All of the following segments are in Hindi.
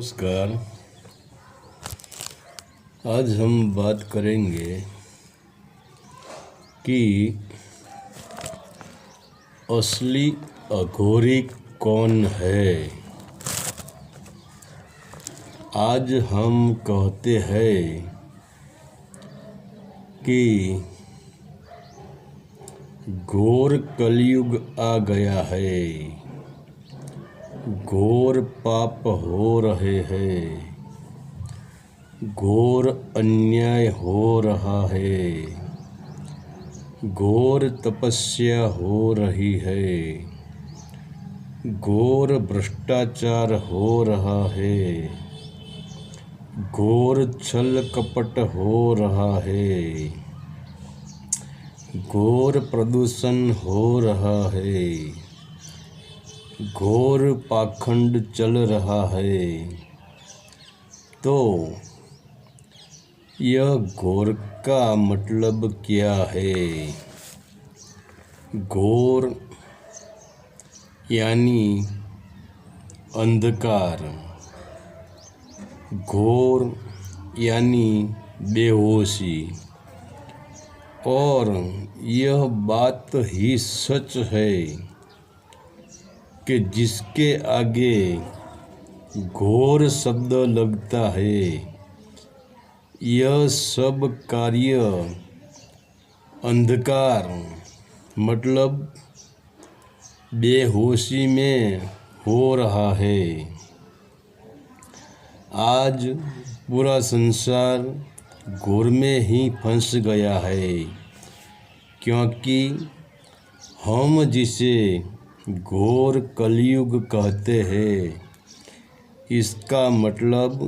नमस्कार। आज हम बात करेंगे कि असली अघोरी कौन है। आज हम कहते हैं कि घोर कलयुग आ गया है, घोर पाप हो रहे हैं, घोर अन्याय हो रहा है, घोर तपस्या हो रही है, घोर भ्रष्टाचार हो रहा है, घोर छल कपट हो रहा है, घोर प्रदूषण हो रहा है, घोर पाखंड चल रहा है। तो यह घोर का मतलब क्या है? घोर यानी अंधकार, घोर यानी बेहोशी। और यह बात ही सच है कि जिसके आगे घोर शब्द लगता है, यह सब कार्य अंधकार मतलब बेहोशी में हो रहा है। आज पूरा संसार घोर में ही फंस गया है, क्योंकि हम जिसे घोर कलयुग कहते हैं, इसका मतलब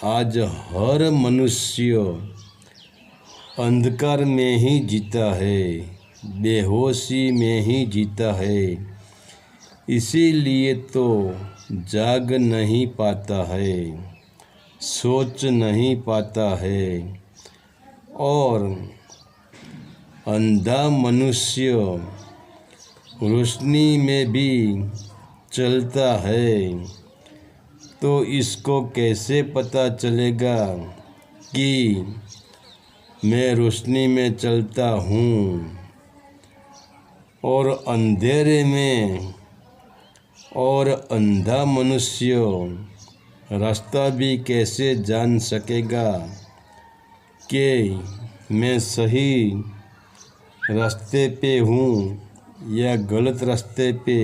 आज हर मनुष्य अंधकार में ही जीता है, बेहोशी में ही जीता है। इसीलिए तो जाग नहीं पाता है, सोच नहीं पाता है, और अंधा मनुष्य रोशनी में भी चलता है। तो इसको कैसे पता चलेगा कि मैं रोशनी में चलता हूँ, और अंधेरे में? और अंधा मनुष्य रास्ता भी कैसे जान सकेगा कि मैं सही रास्ते पे हूँ या गलत रास्ते पे?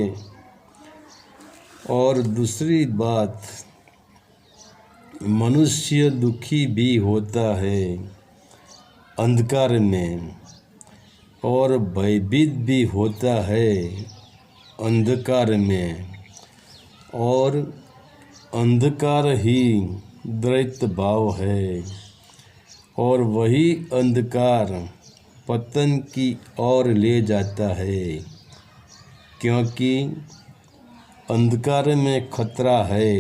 और दूसरी बात, मनुष्य दुखी भी होता है अंधकार में, और भयभीत भी होता है अंधकार में। और अंधकार ही द्वैत भाव है, और वही अंधकार पतन की ओर ले जाता है, क्योंकि अंधकार में खतरा है।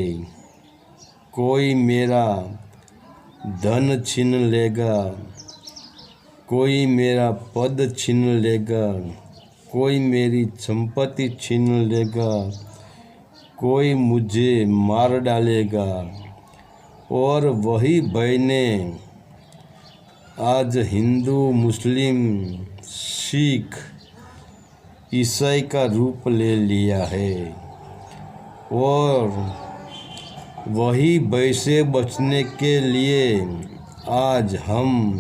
कोई मेरा धन छीन लेगा, कोई मेरा पद छीन लेगा, कोई मेरी संपत्ति छीन लेगा, कोई मुझे मार डालेगा। और वही भय ने आज हिंदू, मुस्लिम, सिख, ईसाई का रूप ले लिया है। और वही भय से बचने के लिए आज हम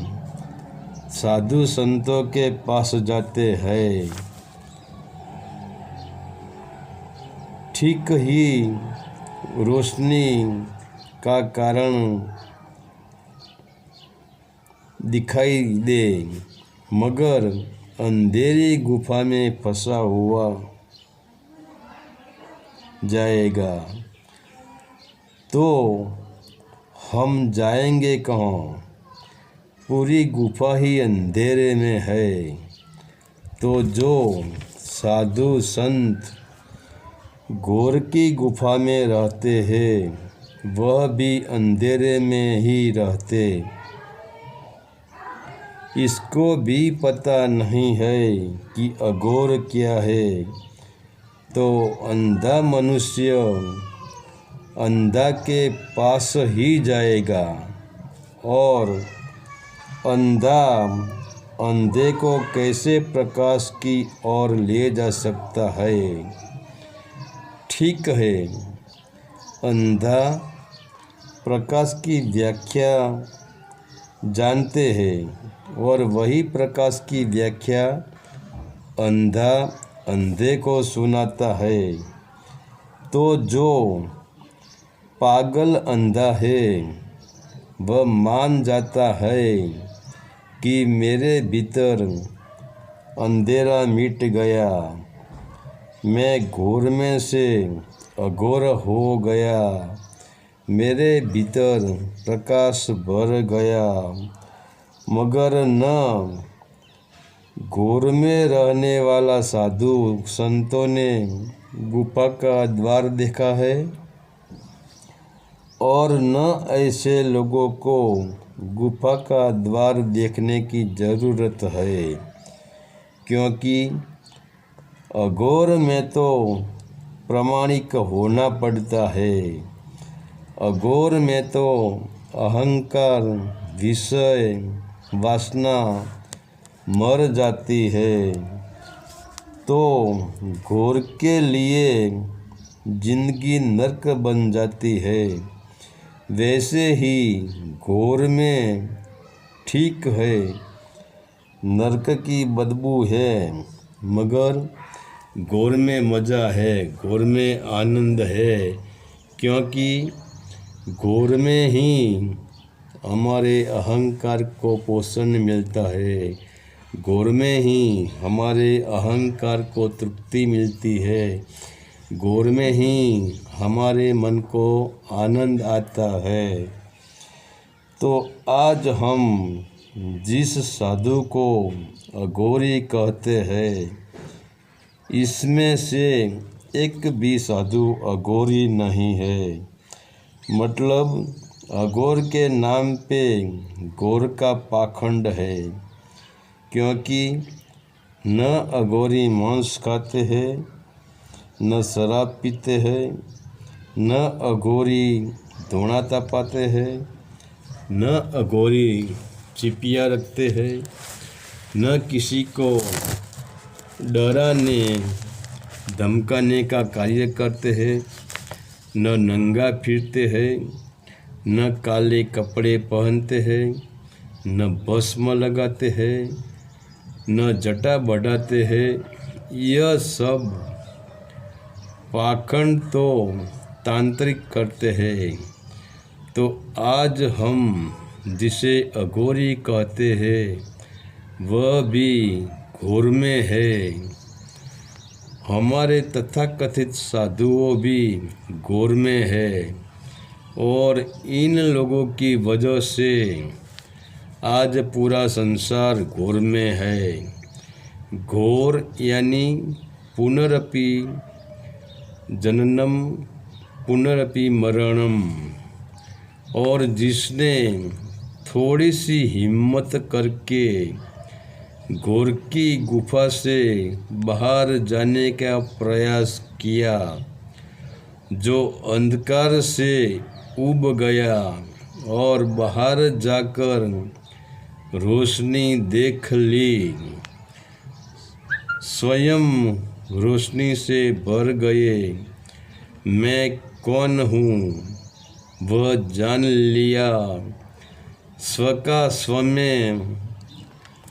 साधु संतों के पास जाते हैं। ठीक ही रोशनी का कारण दिखाई दे, मगर अंधेरी गुफा में फंसा हुआ जाएगा, तो हम जाएंगे कहाँ? पूरी गुफा ही अंधेरे में है। तो जो साधु संत घोर की गुफा में रहते हैं, वह भी अंधेरे में ही रहते। इसको भी पता नहीं है कि अघोर क्या है। तो अंधा मनुष्य अंधा के पास ही जाएगा और अंधा अंधे को कैसे प्रकाश की ओर ले जा सकता है। ठीक है, अंधा प्रकाश की व्याख्या जानते हैं और वही प्रकाश की व्याख्या अंधा अंधे को सुनाता है। तो जो पागल अंधा है वह मान जाता है कि मेरे भीतर अंधेरा मिट गया, मैं घोर में से अघोर हो गया, मेरे भीतर प्रकाश भर गया। मगर न घोर में रहने वाला साधु संतों ने गुफा का द्वार देखा है और न ऐसे लोगों को गुफा का द्वार देखने की ज़रूरत है, क्योंकि अघोर में तो प्रामाणिक होना पड़ता है। अघोर में तो अहंकार, विषय, वासना मर जाती है। तो घोर के लिए जिंदगी नरक बन जाती है। वैसे ही घोर में ठीक है, नरक की बदबू है, मगर घोर में मज़ा है, घोर में आनंद है, क्योंकि घोर में ही हमारे अहंकार को पोषण मिलता है, घोर में ही हमारे अहंकार को तृप्ति मिलती है, घोर में ही हमारे मन को आनंद आता है। तो आज हम जिस साधु को अघोरी कहते हैं, इसमें से एक भी साधु अघोरी नहीं है। मतलब अघोर के नाम पे घोर का पाखंड है, क्योंकि न अघोरी मांस खाते हैं, न शराब पीते हैं, न अघोरी धोना तपाते हैं, न अघोरी चिपिया रखते हैं, न किसी को डराने धमकाने का कार्य करते हैं, न नंगा फिरते हैं, न काले कपड़े पहनते हैं, न भस्म लगाते हैं, न जटा बढ़ाते हैं। यह सब पाखंड तो तांत्रिक करते हैं। तो आज हम जिसे अघोरी कहते हैं वह भी घोर में है। हमारे तथाकथित साधुओं भी घोर में है और इन लोगों की वजह से आज पूरा संसार घोर में है। घोर यानी पुनरपि जननम पुनरपि मरणम। और जिसने थोड़ी सी हिम्मत करके घोर की गुफा से बाहर जाने का प्रयास किया, जो अंधकार से उब गया और बाहर जाकर रोशनी देख ली, स्वयं रोशनी से भर गए, मैं कौन हूँ वह जान लिया, स्व का स्व में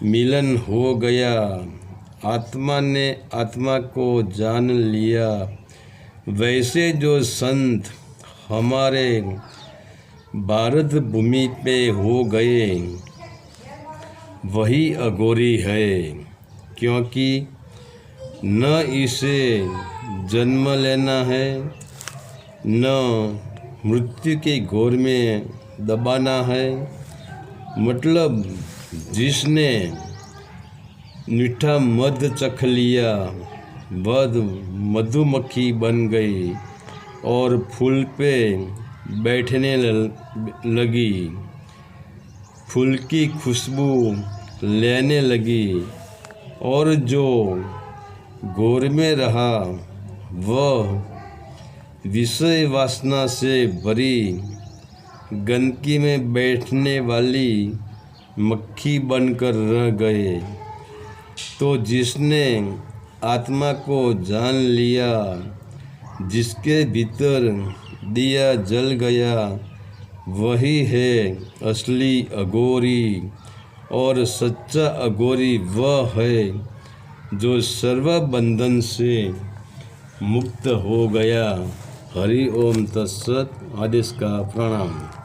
मिलन हो गया, आत्मा ने आत्मा को जान लिया। वैसे जो संत हमारे भारत भूमि पे हो गए वही अघोरी है, क्योंकि न इसे जन्म लेना है, न मृत्यु के घोर में दबाना है। मतलब जिसने मीठा मध चख लिया वह मधुमक्खी बन गई और फूल पे बैठने लगी, फूल की खुशबू लेने लगी। और जो घोर में रहा वह विषय वासना से भरी गंदगी में बैठने वाली मक्खी बनकर रह गए। तो जिसने आत्मा को जान लिया, जिसके भीतर दिया जल गया, वही है असली अघोरी। और सच्चा अघोरी वह है जो सर्व बंधन से मुक्त हो गया। हरि ओम तत्सत। आदेश का प्रणाम।